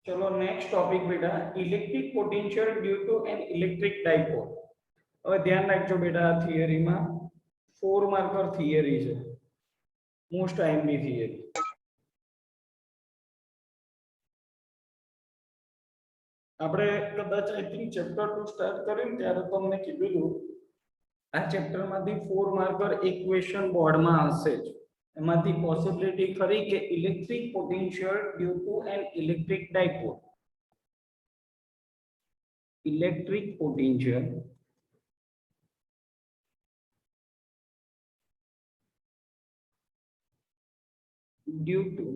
चलो next topic बेटा, electric potential due to an electric dipole. હવે ધ્યાન રાખજો બેટા, આ થિયરીમાં 4 માર્કર થિયરી છે, મોસ્ટ આઈએમપી થિયરી। આપણે કદાચ આઈ થિંક ચેપ્ટર 2 સ્ટાર્ટ કર્યું ત્યારે તમને કીધું હતું આ ચેપ્ટરમાંથી 4 માર્કર ઇક્વેશન બોર્ડમાં હશે જ। એમાંથી પોસિબિલિટી ખરી કે electric potential due to an electric dipole, electric potential due to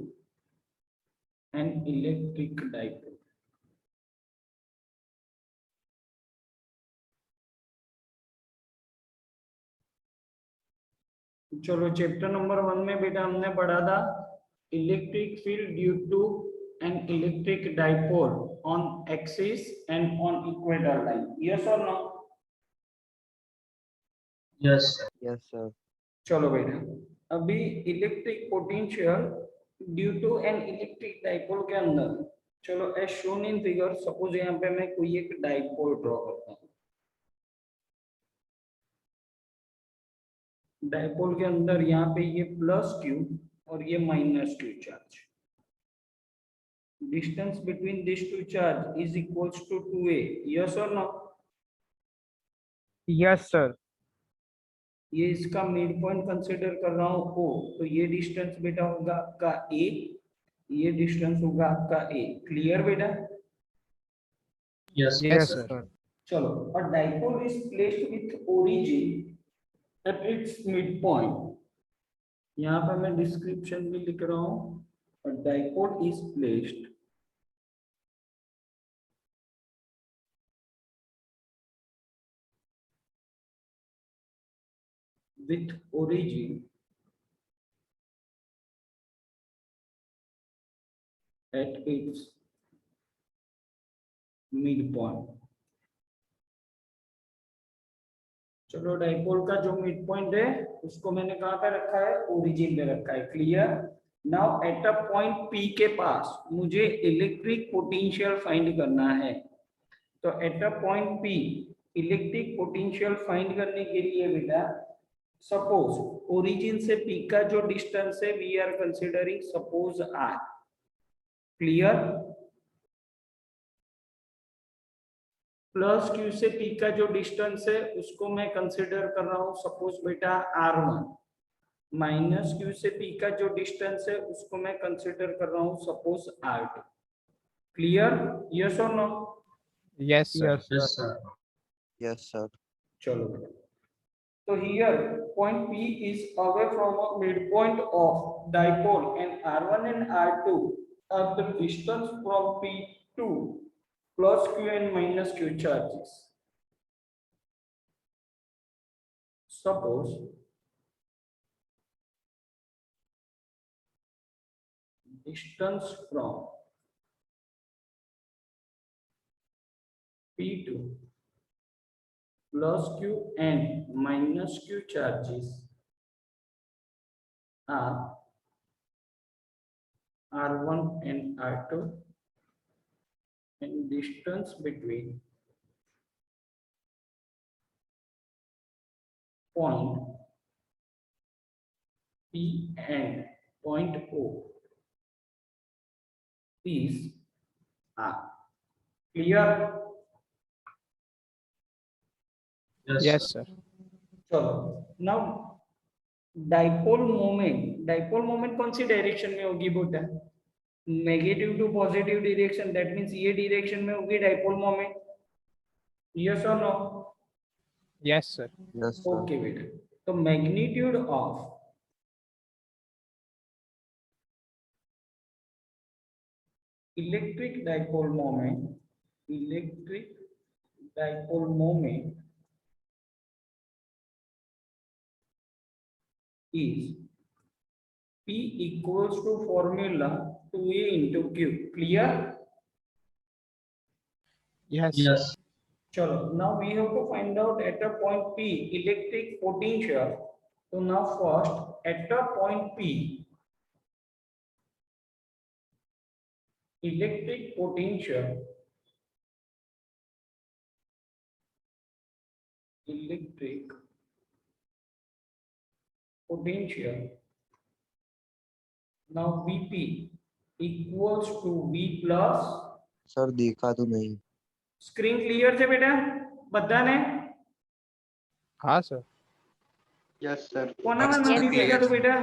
an electric dipole. चलो चैप्टर नंबर 1 में बेटा हमने पढ़ा था electric field due to an electric dipole on axis and on equator line. Yes और no? Yes sir. चलो बेटा, अभी electric potential due to an electric dipole के अंदर, चलो as shown in figure, suppose यहाँ पे मैं कोई एक डाइपोल ड्रॉ करता हूँ। डाइपोल के अंदर यहाँ पे ये प्लस क्यू और ये minus Q charge, distance between this two charge is equals to 2a। Yes और नो? Yes sir. ये इसका मिड पॉइंट कंसीडर कर रहा हूँ O, तो ये डिस्टेंस बेटा होगा आपका A, ये डिस्टेंस होगा आपका A। क्लियर बेटा? Yes yes sir. चलो, और dipole is placed with origin at its mid point. यहाँ पे मैं डिस्क्रिप्शन भी लिख रहा हूँ, और dipole is placed with origin at its midpoint। चलो, डाइपोल का जो मिड पॉइंट है उसको मैंने कहाँ पे रखा है? ओरिजिन पे रखा है। Clear? Now at a point P के पास मुझे इलेक्ट्रिक पोटेंशियल फाइंड करना है। तो eight a point P electric potential find करने के लिए बेटा, सपोज ओरिजिन से P का जो डिस्टेंस है we are considering suppose R। Clear? Plus Q से P का जो डिस्टेंस है उसको मैं कंसिडर कर रहा हूं सपोज बेटा R1। माइनस Q से P का जो डिस्टेंस है उसको मैं कंसिडर कर रहा हूं सपोज R2। क्लियर? यस और no? Yes sir. Yes sir. Yes sir. चलो बेटा, so here point P is away from a midpoint of dipole and R1 and R2 are the distance from P to plus Q and minus Q charges। Suppose distance from P to plus Q and minus Q charges are R1 and R2, and distance between point P and point O is R। Clear? Yes sir. चलो, now dipole moment कौन सी direction में होगी बेटा? Negative to positive direction, that means ये direction में होगी dipole moment. Yes और no? Yes sir. Yes okay बेटा, तो magnitude of electric dipole moment is P equals to formula 2A into Q। Clear? Yes yes चलो, now we have to find out at a point P electric potential। So now first at a point P electric potential now Vp equals to V plus sir देखा तो नहीं। Screen clear છે બેટા બધાને? हाँ sir. Yes sir. કોનામાં નથી દેખાતું બેટા?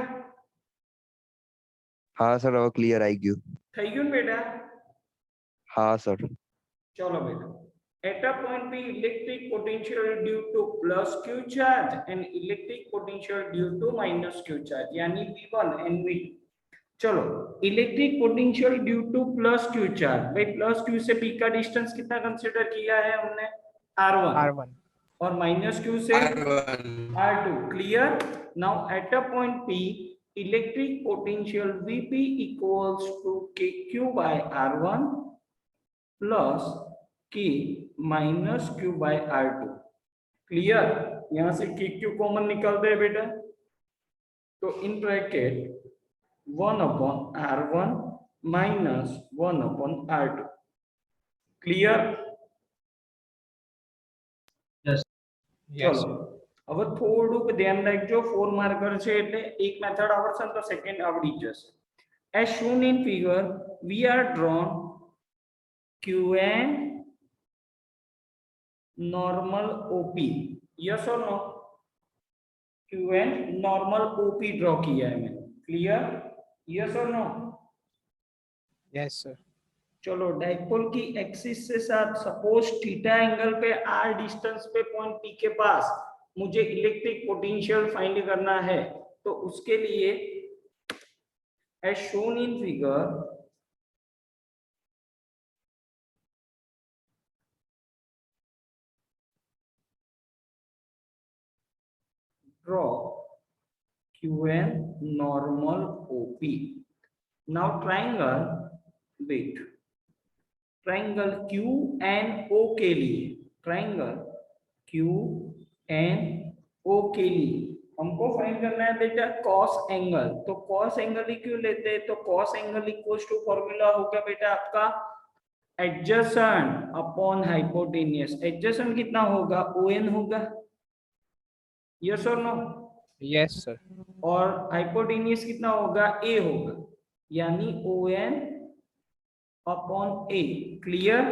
हाँ सर હવે ક્લિયર આવી ગયું। થઈ ગયું ને બેટા? हाँ सर। चलो बेटा, at a point P electric potential due to plus Q charge and electric potential due to minus Q charge यानी V1 and V2। चलो electric potential due to plus Q चार्ज, भाई प्लस Q से P का distance कितना consider किया है हमने? R1 और माइनस Q से R2। Clear? Now at a point P electric potential Vp equals to KQ by R1 plus K minus Q by R2। Clear? यहां से KQ कॉमन निकलते हैं बेटा, तो in bracket 1 upon R1 minus 1 upon R2। Clear? Yes. चलो હવે થોડુંક ધ્યાન રાખજો, 4 માર્કર છે એટલે એક મેથડ આવડશે ને તો સેકન્ડ આવડી જશે। as shown in figure we are drawn qn normal op, yes or no? qn normal op draw किया है मैंने। क्लियर? यस और नो? Yes sir. चलो डाइपोल की एक्सिस से साथ सपोज थीटा एंगल पे r डिस्टेंस पे पॉइंट P के पास मुझे इलेक्ट्रिक पोटेंशियल फाइंड करना है, तो उसके लिए as shown in figure draw qn normal op। now triangle wait, triangle Q and O के लिए, ट्राइंगल Q एंड O के लिए हमको फाइंड करना है बेटा कॉस एंगल। तो कॉस एंगल ही क्यों लेते हैं? तो cos angle equals to formula हो गया बेटा आपका एडजेसेंट अपॉन हाइपोटेनियस। एडजेसेंट कितना होगा? ON होगा, यस और नो? Yes sir. और हाइपोटेनियस कितना होगा? A होगा, यानी ON upon A। Clear?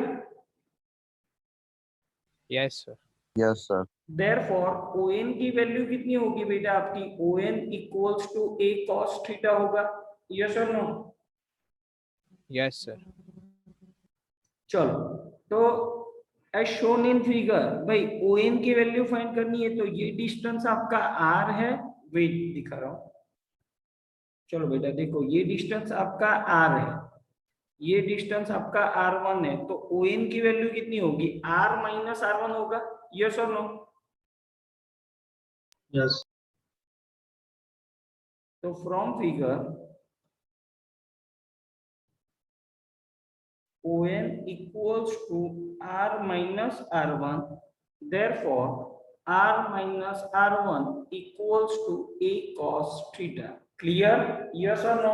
Yes sir. Yes sir. Therefore ON की वैल्यू कितनी होगी बेटा आपकी? ON equals to A cos theta होगा, यस और नो? Yes sir. चलो तो एज शोन इन फिगर भाई ON की वैल्यू फाइंड करनी है, तो ये डिस्टेंस आपका R है, वेट दिखा रहा हूं। चलो बेटा देखो, ये डिस्टेंस आपका R है, ये डिस्टेंस आपका R1 है, तो ON की वैल्यू कितनी होगी? R माइनस R1 होगा, यस और नो? यस। तो from figure ON equals to R minus R1, therefore R minus R1 equals to A cos theta। Clear? Yes or no?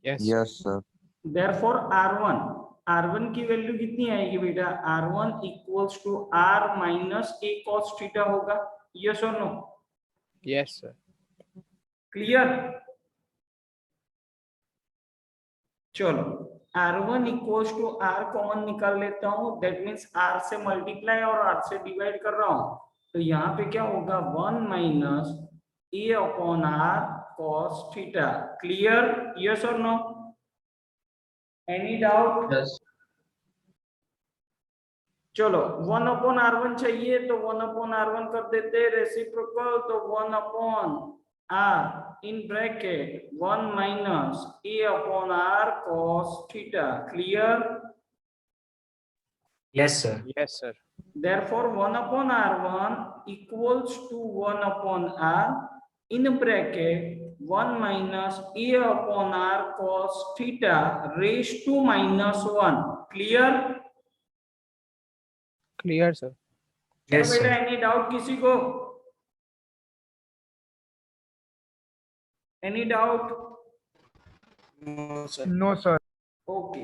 Yes sir. Therefore R1 की value कितनी आएगी बेटा? R1 equals to R minus A cos theta होगा, yes or no? Yes sir. Clear? चलो R1 equals to R common निकाल लेता हूं, that means R से मल्टीप्लाई और R से डिवाइड कर रहा हूं, तो यहाँ पे क्या होगा? 1 minus A upon R cos theta. Clear? Yes और नो? Any doubt? यस। चलो 1 अपॉन R1 चाहिए तो 1 अपॉन R1 कर देते हैं रेसिप्रोकल, तो 1 upon R in bracket 1 minus A upon R cos theta। Clear? Yes sir. Yes sir. Therefore 1 upon R1 equals to 1 upon R in bracket 1 minus A upon R cos theta raised to minus 1। Clear? Clear sir. चलो बेटा any doubt किसी को? Any doubt? No sir. No sir. Okay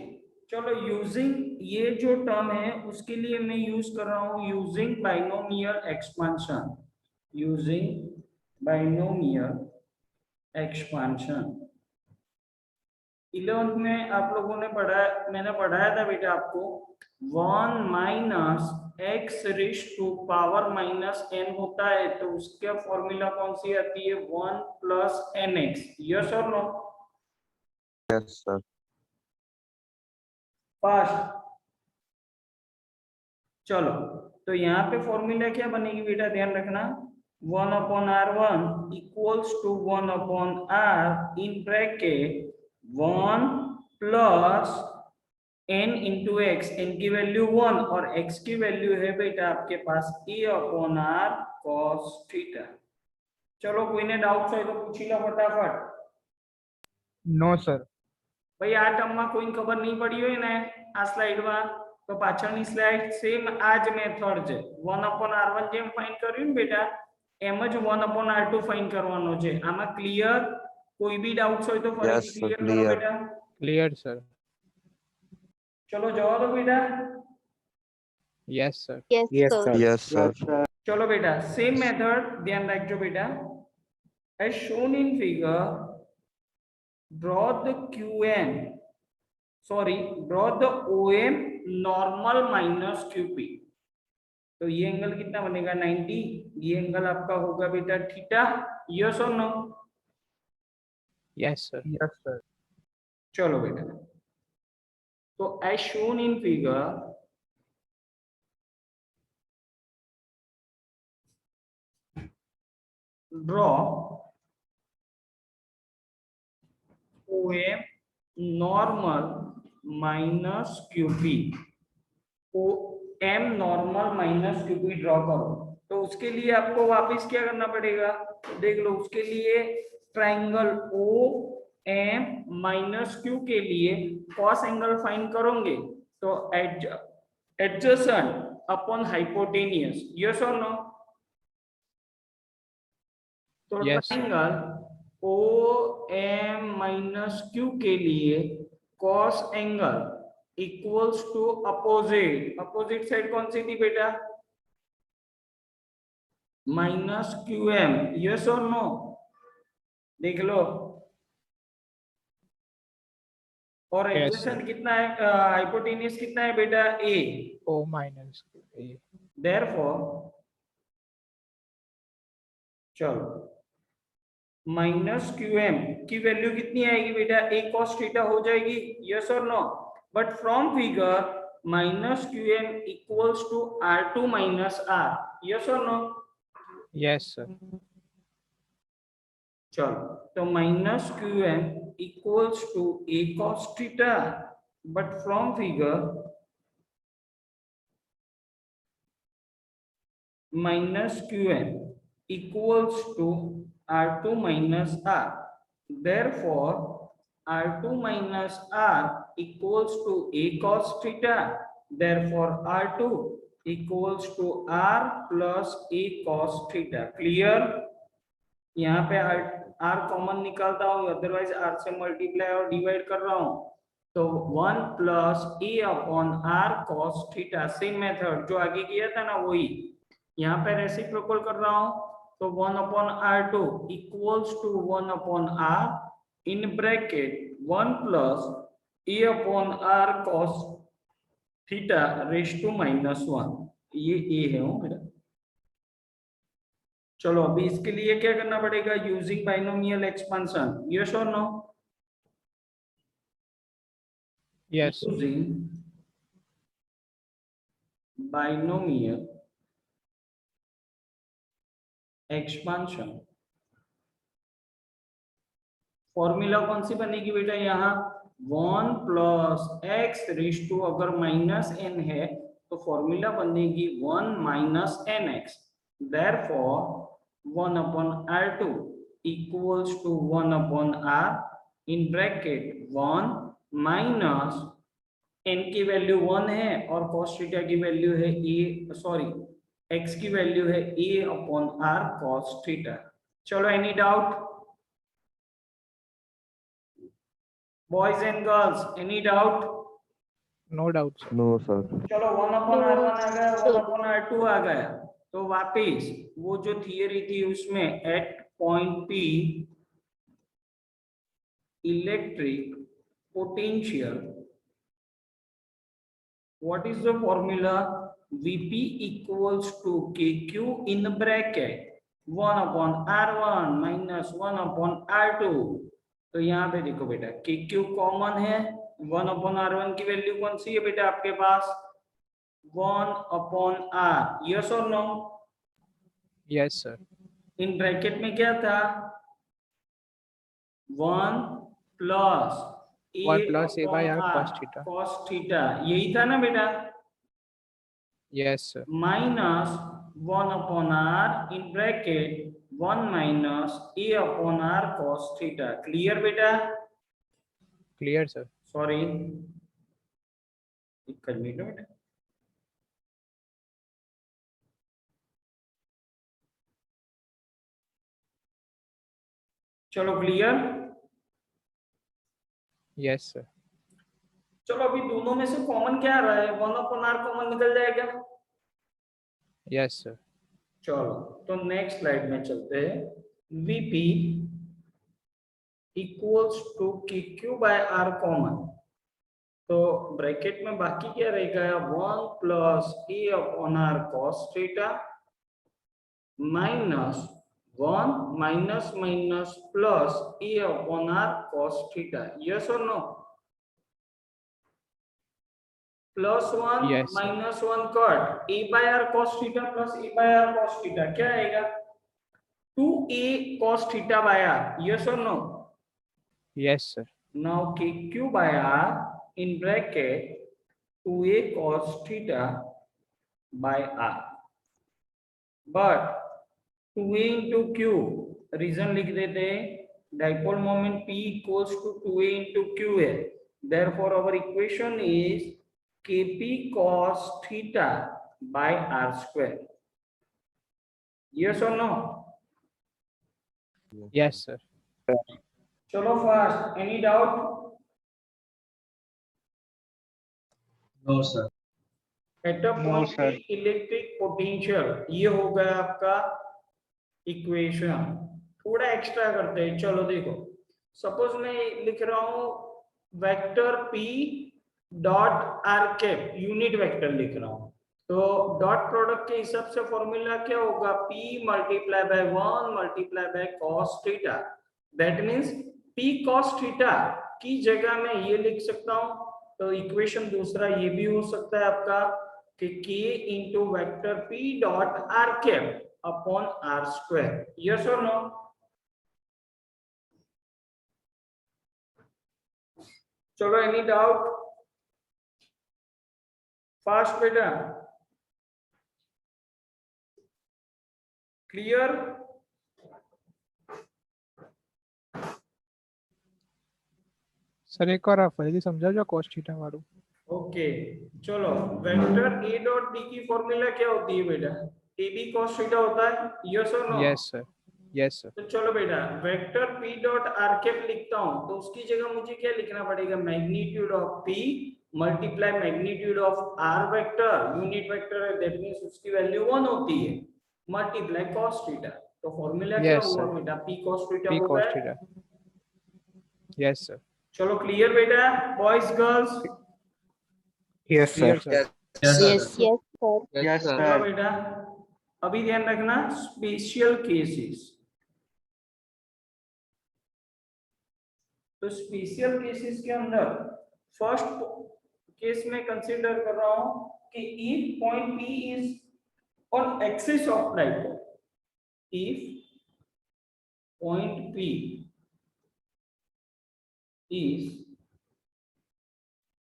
चलो, using ये जो term है उसके लिए मैं यूज कर रहा हूं using binomial expansion, using binomial expansion. 11th में आप लोगों ने पढ़ा, मैंने पढ़ाया था बेटा आपको 1 minus x raised to power minus n होता है, तो उसका फॉर्मूला कौन सी आती है 1 प्लस एन एक्स, यस और नो? Yes, sir. फास्ट। चलो, तो यहाँ पे फॉर्मूला क्या बनेगी बेटा, ध्यान रखना 1 upon R one equals to 1 upon R in bracket 1 plus n into x, n की वैल्यू 1 और x की वैल्यू है बेटा आपके पास a upon R cos theta. चलो, कोई ने डाउट है तो पूछी लो फटाफट। No, sir. भाई आ टर्म में कोई खबर नहीं पड़ी હોય ને આ સ્લાઇડ માં, તો પાછળની સ્લાઇડ સેમ આ જ મેથડ છે 1 upon r1 જેમ ફાઇન્ડ કર્યું ને બેટા એમ જ 1 upon r2 ફાઇન્ડ કરવાનો છે। આમાં ક્લિયર? કોઈ બી ડાઉટ્સ હોય તો ફરીથી Yes, sir. ક્લિયર કરો Clear. બેટા। Clear, sir. ચલો જવા દો બેટા। Yes, sir. Yes, Yes, sir. sir. Yes, sir. चलो बेटा सेम मेथड ध्यान रखो बेटा, as shown in figure draw the QM, sorry draw the OM normal minus QP। तो ये एंगल कितना बनेगा 90, ये एंगल आपका होगा बेटा थीटा, यस और no? Yes, sir. Yes, sir. चलो बेटा, तो as shown in figure draw OM normal minus QP, OM normal minus QP draw करो। तो उसके लिए आपको वापस क्या करना पड़ेगा, देख लो, उसके लिए ट्राइंगल OM माइनस Q के लिए कॉस एंगल फाइंड करोगे, तो एडजेसेंट अपॉन हाइपोटेनियस, यस और नो? तो Yes. Triangle OM minus Q के लिए cos angle equals to opposite, opposite side कौन सी थी बेटा माइनस QM, यस और नो? देख लो। और Yes, एडजेसेंट कितना है, हाइपोटेनियस कितना है बेटा A, O minus A. Therefore चलो माइनस QM की वैल्यू कितनी आएगी बेटा A cos थीटा हो जाएगी, यस और no? But from figure minus QM equals to R2 minus R, yes और नो? Yes, sir. चलो, तो minus QM equals to A cos theta, but from figure minus QM equals to R2 minus R, therefore R2 minus R equals to A cos theta, therefore R2 equals to R plus A cos theta। Clear? यहाँ पे R common निकालता हूँ, otherwise R से multiply और divide कर रहा हूँ, तो 1 plus A upon R cos theta, same method जो आगे किया था ना वही यहाँ पे रेसिप्रोकल कर रहा हूं, तो 1 upon R2 equals to 1 upon R in bracket 1 plus A upon R cos theta raise to minus 1, ये A है मेरा। चलो अभी इसके लिए क्या करना पड़ेगा, यूजिंग बाइनोमियल एक्सपांशन, यस और no? Yes, sir. Using binomial expansion, formula कौन सी बनेगी बेटा यहाँ 1 प्लस एक्स रेज टू, अगर माइनस n है तो फॉर्मूला बनेगी 1 minus n x, therefore 1 upon R2 equals to 1 upon R in bracket 1 minus n की वैल्यू 1 है और cos थीटा की वैल्यू है a, सॉरी x की वैल्यू है a upon R cos theta. चलो any doubt? Boys and girls, any doubt? No doubt, sir. No, sir. चलो 1/r1 आ गया, 1/r2 आ गया, तो वापिस वो जो थियरी थी उसमें at point P electric potential, what is the formula? Vp equals to kq in bracket 1/r1 minus 1/r2। तो यहाँ पे देखो बेटा kq कॉमन है, 1/r1 की वैल्यू कौन सी है बेटा आपके पास? 1/r। यस और no? Yes, sir. In bracket में क्या था? 1 plus One plus a by r cos theta. cos theta, यही था ना बेटा? Yes, sir. Minus 1/r in bracket 1 minus a/r cos theta. Clear बेटा? Clear, sir. सॉरी, एक मिनट बेटा। चलो क्लियर? Yes, sir. चलो अभी दोनों में से कॉमन क्या आ रहा है? 1/r कॉमन निकल जाएगा। Yes, sir. चलो तो नेक्स्ट स्लाइड में चलते हैं। Vp equals to KQ by R common, तो ब्रैकेट में बाकी क्या रहेगा? 1 plus a/r cos theta minus 1 minus minus plus a/r cos theta. Yes और no? Plus 1 Yes, sir. Minus 1 cut, a/r cos theta plus a/r cos theta क्या आएगा? 2a cos theta by r। Yes और no? Yes, sir. Now kq by r in bracket 2a cos theta by r, but 2a into q reason लिख देते हैं, dipole moment p equals to 2a into q है, therefore our equation is kp cos theta by r square। yes or no? Yes, sir. चलो fast, any doubt? No, sir. At a No, sir. Point electric potential, ये हो गया आपका equation. थोड़ा extra करते हैं, चलो देखो, सपोज मैं लिख रहा हूं vector p dot r cap, unit vector लिख रहा हूं, तो डॉट प्रोडक्ट के हिसाब से फॉर्मूला क्या होगा? p multiply by 1 multiply by cos theta, that means p cos theta की जगह मैं ये लिख सकता हूं, तो इक्वेशन दूसरा ये भी हो सकता है आपका कि k into vector p dot r cap upon r square. Yes और नो? चलो एनी डाउट? फास्ट बेटा, क्लियर? सर एक और आप फरीदी समझा जो cos theta वालों। ओके चलो, वेक्टर a डॉट d की फॉर्मूला क्या होती है बेटा? ab cos थीटा होता है। यस और no? Yes, sir. Yes, sir. तो चलो बेटा, vector p dot r cap लिखता हूं, तो उसकी जगह मुझे क्या लिखना पड़ेगा? Magnitude of p multiply magnitude of r vector, unit vector है, दैट मींस उसकी वैल्यू 1 होती है, मल्टीप्लाई cos थीटा। तो फॉर्मूला क्या Yes, हुआ sir. बेटा? p cos थीटा P हो cos गया। theta. Yes, sir. चलो क्लियर बेटा, boys girls? Yes, Clear, sir. sir. Yes, sir. Yes, sir. Yes, चलो sir. बेटा, अभी ध्यान रखना स्पेशल केसेस। तो स्पेशल केसेस के अंदर फर्स्ट केस में कंसीडर कर रहा हूं कि if point P is on axis of dipole, if point P is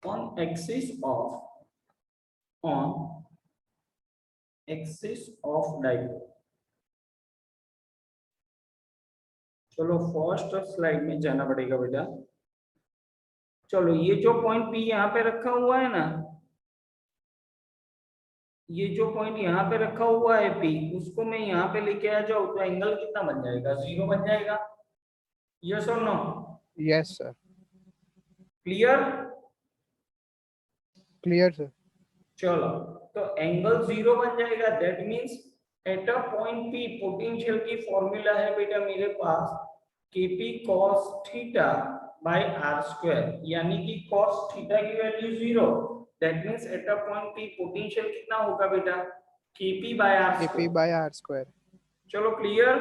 on axis of dipole। चलो फर्स्ट स्लाइड में जाना पड़ेगा बेटा। चलो ये जो पॉइंट P यहाँ पे रखा हुआ है ना, ये जो पॉइंट यहाँ पे रखा हुआ है P, उसको मैं यहाँ पे लेके आ जाऊँ तो एंगल कितना बन जाएगा? 0 बन जाएगा। यस और no? Yes, sir. Clear? Clear sir. चलो, तो एंगल 0 बन जाएगा। That means at a point P potential की फॉर्मूला है बेटा मेरे पास Kp cos theta by r square, यानी कि cos थीटा की value 0। That means at a point P potential कितना होगा बेटा? Kp by r KP square. by R square। चलो क्लियर?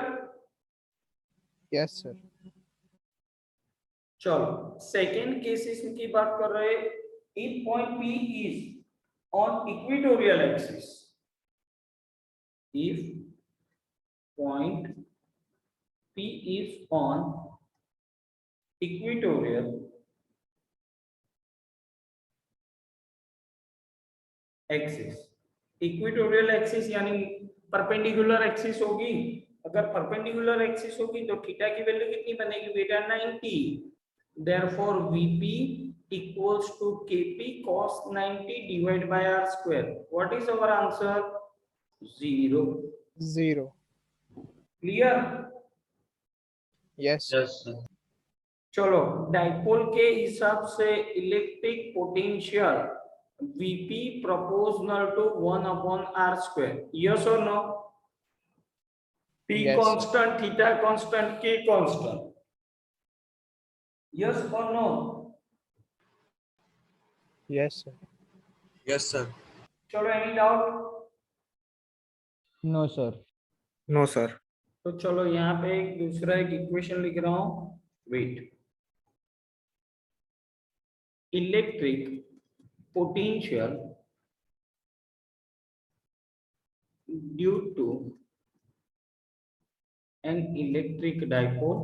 Yes sir. चलो सेकेंड केसेस की बात कर रहे हैं। If point P is on equatorial axis, if point P is on equatorial axis, equatorial axis यानी परपेंडिकुलर एक्सिस होगी। अगर परपेंडिकुलर एक्सिस होगी तो थीटा की वैल्यू कितनी बनेगी बेटा? 90। Therefore Vp equals to Kp cos 90 divided by r square. What is our answer? 0. 0। Clear? Yes. Yes, sir. चलो, डाइपोल के हिसाब से electric potential Vp proportional to 1 upon r square. Yes or no? P Yes. constant, theta constant, K constant. Yes or no? Yes sir. Yes, sir. चलो, any doubt? No sir. No, sir. तो चलो यहाँ पे एक दूसरा एक equation लिख रहा हूँ। Wait, electric potential due to an electric dipole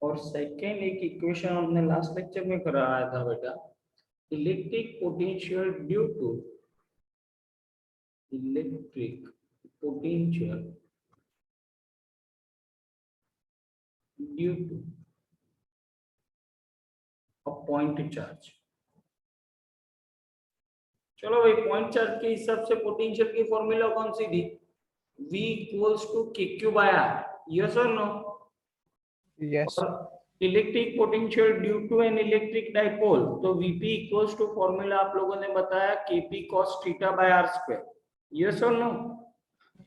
और सेकेंड एक इक्वेशन हमने लास्ट लेक्चर में कराया था बेटा, electric potential due to electric potential due to a point charge. चलो भाई, पॉइंट चार्ज के हिसाब से पोटेंशियल की फॉर्मूला कौन सी थी? V equals to KQ by R। Yes और no? Yes. Electric potential due to an electric dipole, तो Vp इक्वल्स टू फॉर्मूला आप लोगों ने बताया Kp cos theta by r square. Yes और नो?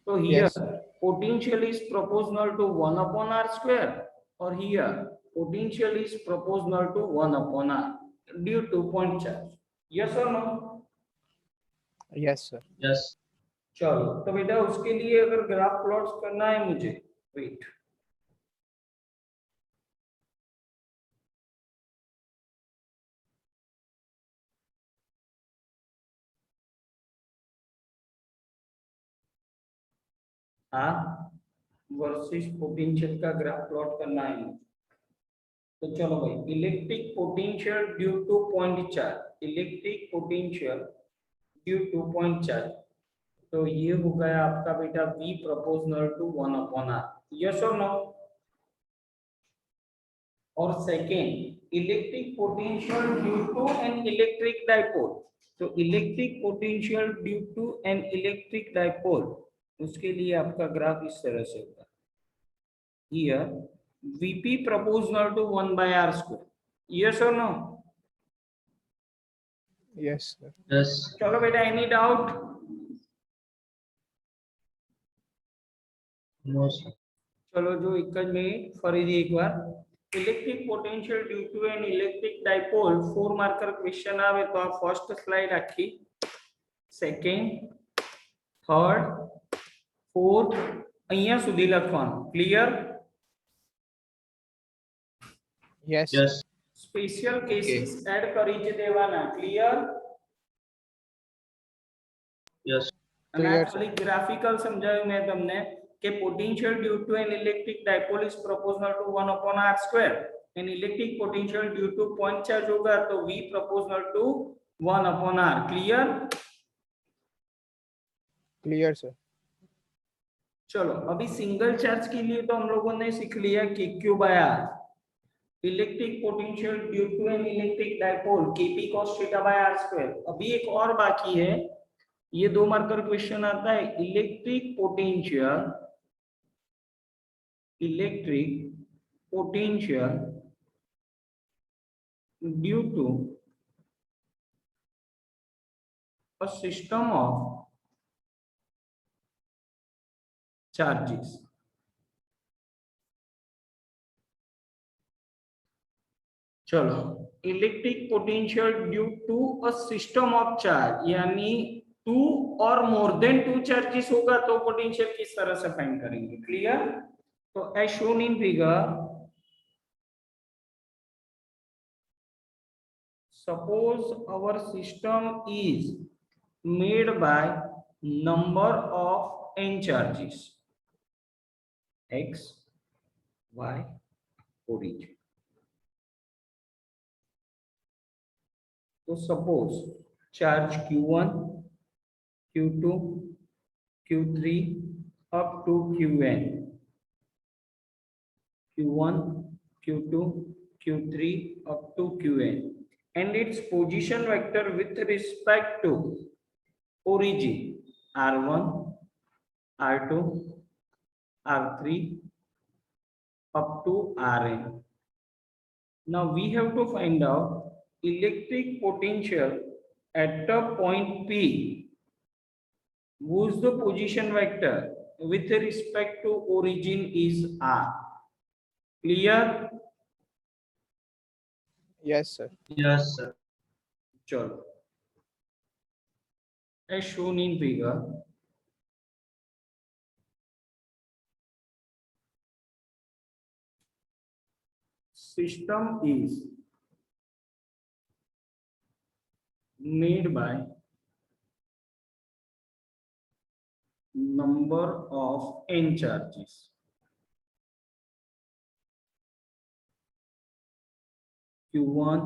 तो here Yes. Potential is proportional to 1 upon r square और here potential is proportional to 1 upon r due to point charge. Yes और no? Yes sir. Yes. चलो, तो बेटा उसके लिए अगर ग्राफ प्लॉट्स करना है मुझे, वेट, वर्सेस पोटेंशियल का ग्राफ प्लॉट करना है मुझे। तो चलो भाई, electric potential due to point charge, electric potential due to point charge, तो ये हो गया आपका बेटा V proportional to 1 upon r। Yes और नो? और second, electric potential due to an electric dipole, तो electric potential due to an electric dipole, उसके लिए आपका ग्राफ इस तरह से होगा। Here Vp proportional to 1 by r square. Yes or no? Yes sir. Yes. चलो बेटा, एनी डाउट? No, sir. चलो, जो एक मिनट फरीदी एक बार, electric potential due to an electric dipole 4 marker question आवे तो आप फर्स्ट स्लाइड आखी, सेकंड, थर्ड, फोर्थ અહીંયા સુધી લખવાનું। Clear? Yes. Yes. Special cases add કરી જ દેવાના। ક્લિયર? Yes. અને આ Clear, sir. ખાલી ગ્રાફિકલ સમજાવ્યું મેં તમને કે potential due to an electric dipole is proportional to 1 upon r square, an electric potential due to point charge होगा तो V proportional to 1 upon r। Clear? Clear sir. चलो, अभी सिंगल चार्ज के लिए तो हम लोगों ने सीख लिया कि Q by R, electric potential due to an electric dipole Kp cos theta by r square. अभी एक और बाकी है, ये 2 मार्कर क्वेश्चन आता है, electric potential potential due to a system of charges. चलो, electric potential due to a system of charge, यानी टू और मोर देन टू चार्जेस होगा तो पोटेंशियल किस तरह से फाइंड करेंगे? क्लियर? तो as shown in figure, suppose our system is made by number of n charges, x, y, origin. तो suppose charge q1, q2, q3 up to qn, q1, q2, q3 up to qn, and its position vector with respect to origin r1, r2, r3 up to rn. Now we have to find out electric potential at the point P whose the position vector with respect to origin is r. Clear? Yes, sir. Yes, sir. चलो, as shown in figure, system is made by number of n charges. q1,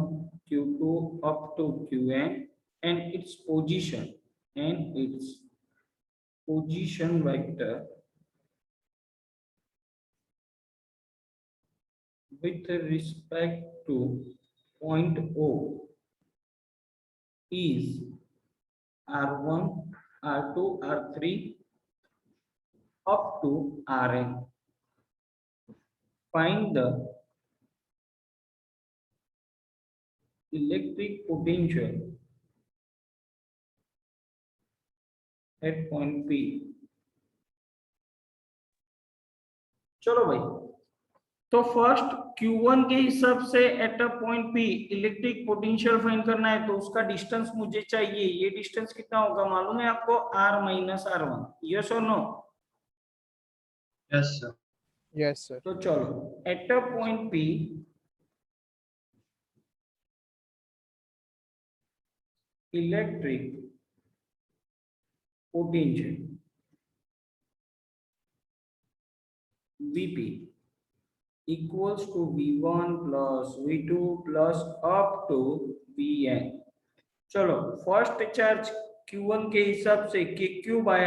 q2 up to qn, and its position vector with respect to point O is r1, r2, r3 up to rn. Find the electric potential at point P. चलो भाई, तो first Q1 के हिसाब से eight a point P electric potential find करना है, तो उसका डिस्टेंस मुझे चाहिए. ये डिस्टेंस कितना होगा मालूम है आपको? r minus r1. यस और no? Yes, sir. Yes, sir. तो चलो, at a point P electric potential Vp equals to V1 plus V2 plus up to Vn. चलो, फर्स्ट चार्ज Q1 के हिसाब से KQ by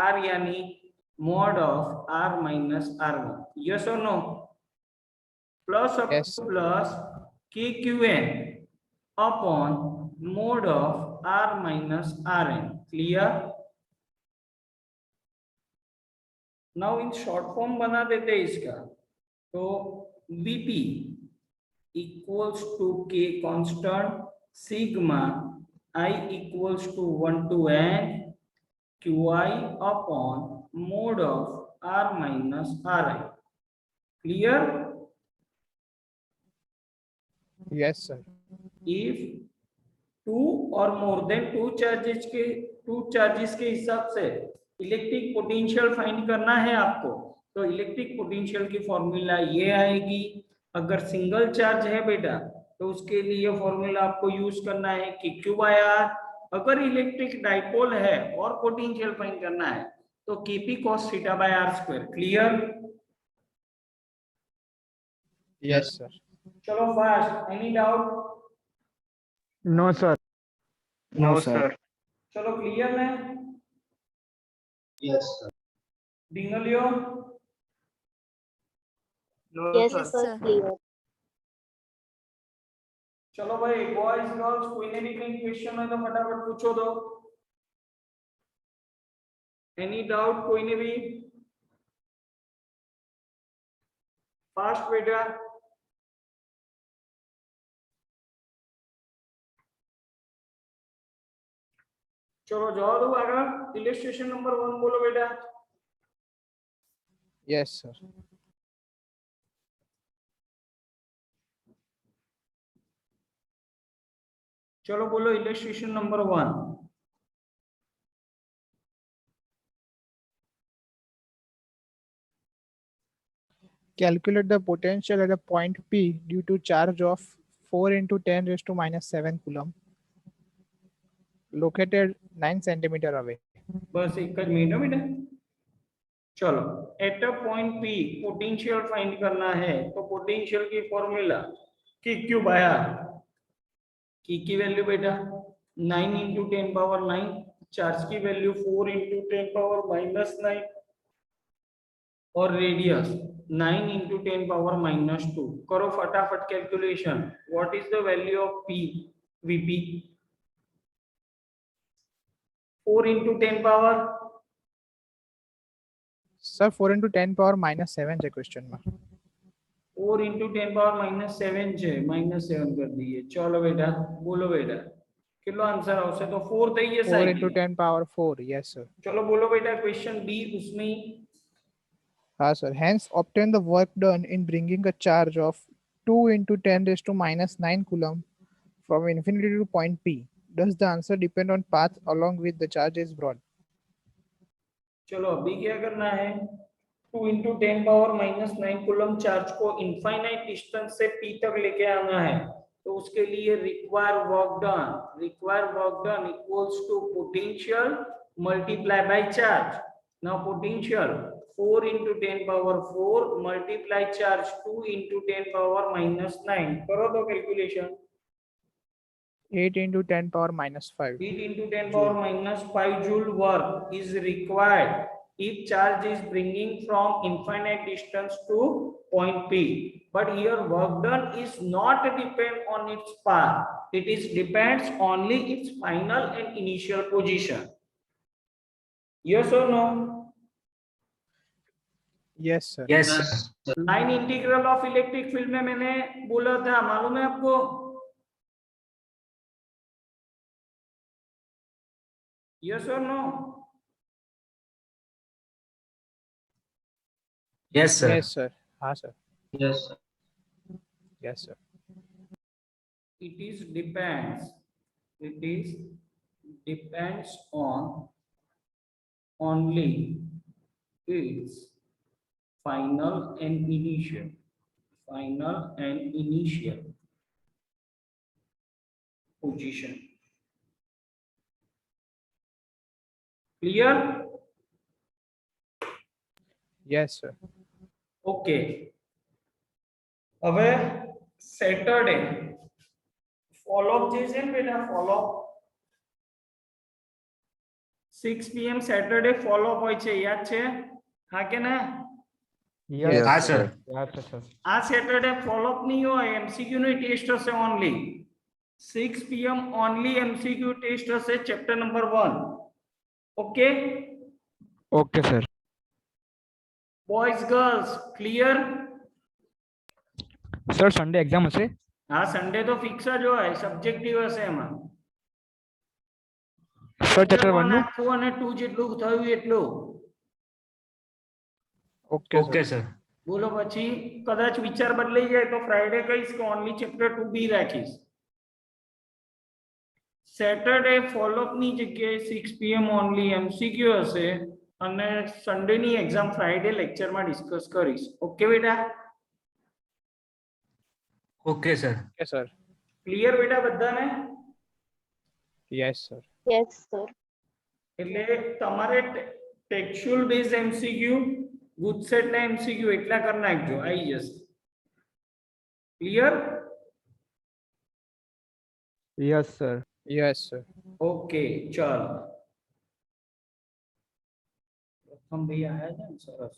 R यानी mod of R minus R1. Yes or no? Plus up Yes. to plus KQN upon mod of R minus Rn. Clear? Now in short form बना देते हैं इसका. तो Vp equals to K constant sigma I equals to 1 to n Qi upon mod of R minus Ri. Clear? Yes, sir. If two or more than two charges के हिसाब से electric potential find करना है आपको, तो electric potential की formula ये आएगी. अगर सिंगल चार्ज है बेटा तो उसके लिए फॉर्मूला आपको यूज करना है कि Q बाय R. अगर इलेक्ट्रिक डाइपोल है और पोटेंशियल फाइंड करना है तो Kp cos theta by R square. Clear? Yes, sir. चलो fast. Any doubt? No, sir. No, sir. चलो, क्लियर है? Yes, sir. डिंगलियो? No, Yes, sir. sir. Clear. चलो भाई, बॉयज गर्ल्स कोई ने भी कहीं क्वेश्चन है तो फटाफट पूछो दो. एनी डाउट कोई ने भी? फास्ट बेटा। चलो जाओ दो आगे, इलस्ट्रेशन नंबर 1 बोलो बेटा। Yes sir. चलो बोलो illustration number 1। Calculate the potential at a point P due to charge of 4 into 10 raised to minus 7 coulomb located 9 centimeter away. बस एक ज मिनट है बेटा। चलो at a point P potential find करना है, तो पोटेंशियल की फॉर्मूला की क्यूब आया, की वैल्यू बेटा 9 इंटू 10 पावर 9, चार्ज की वैल्यू 4 इंटू 10 पावर माइनस 9 और रेडियस 9 इंटू 10 पावर माइनस 2। करो फटाफट calculation. What is the value of P VP? 4 into 10 power Sir, 4 into 10 power minus 7 है question में। 4 इंटू 10 पावर माइनस 7 છે, माइनस 7 कर दिए। चलो बेटा बोलो बेटा किलो आंसर આવશે, तो 4 થઈ જશે। 4 into 10 power 4, yes sir। चलो बोलो बेटा क्वेश्चन बी उसमें। हाँ sir, hence obtain the work done in bringing a charge of 2 into 10 raised to minus 9 coulomb from infinity to point P. Does the answer depend on path along with the charge is brought? चलो अभी क्या करना है, 2 into 10 power minus 9 coulomb charge को infinite distance से P तक लेके आना है, तो उसके लिए require work done equals to potential multiply by charge. Now potential 4 into 10 power 4 multiply charge 2 into 10 power minus 9। करो तो calculation. 8 into 10 power minus 5. 8 into 10 power minus 5 joule work is required if charge is bringing from infinite distance to point P. But here work done is not depend on its path. It is depends only its final and initial position. Yes or no? Yes sir। Yes, sir. Line integral of electric field में मैंने बोला था, मालूम है आपको? Yes or no? Yes, sir. Yes sir। हाँ sir। Yes, sir. Yes sir। It is depends on only its final and initial position। Clear? Yes sir। Okay. હવે Saturday follow up જે છે ને બેટા, follow 6 pm Saturday follow up હોય છે, યાદ છે? હા કે ના? Yes, हाँ, sir. याद है सर। આ સેટરડે ફોલો અપ નહીં હોય, એમસીક્યુ નો ટેસ્ટ હશે only. 6 pm only MCQ test હશે chapter number 1। Okay Okay sir। Boys girls clear? Sir Sunday exam હશે? હા સન્ડે તો ફિક્સ જ હોય, સબ્જેક્ટિવ હશે એમાં। સર ચેપ્ટર 1 નું? આખું અને 2 જેટલું થયું એટલું। Okay Okay, sir. બોલો પછી કદાચ વિચાર બદલાઈ જાય તો ફ્રાઈડે કહીશ કે ઓનલી ચેપ્ટર 2 બી રાખીશ। સેટરડે ફોલોઅપ ની જગ્યાએ 6 pm ઓનલી એમસીક્યુ હશે અને સન્ડે ની એક્ઝામ ફ્રાઈડે લેક્ચર માં ડિસ્કસ કરીશ। ઓકે બેટા? Okay, sir. Okay sir। Clear બેટા બધાને? Yes sir। Yes, sir. એટલે તમારે ટેક્સ્ચ્યુઅલ બેઝ એમસીક્યુ ગુડસેટ ના એમસીક્યુ એટલા કરી નાખજો, આવી જશે। Clear? Yes sir. Yes sir। Okay चलो प्रथम भैया आया था सरस।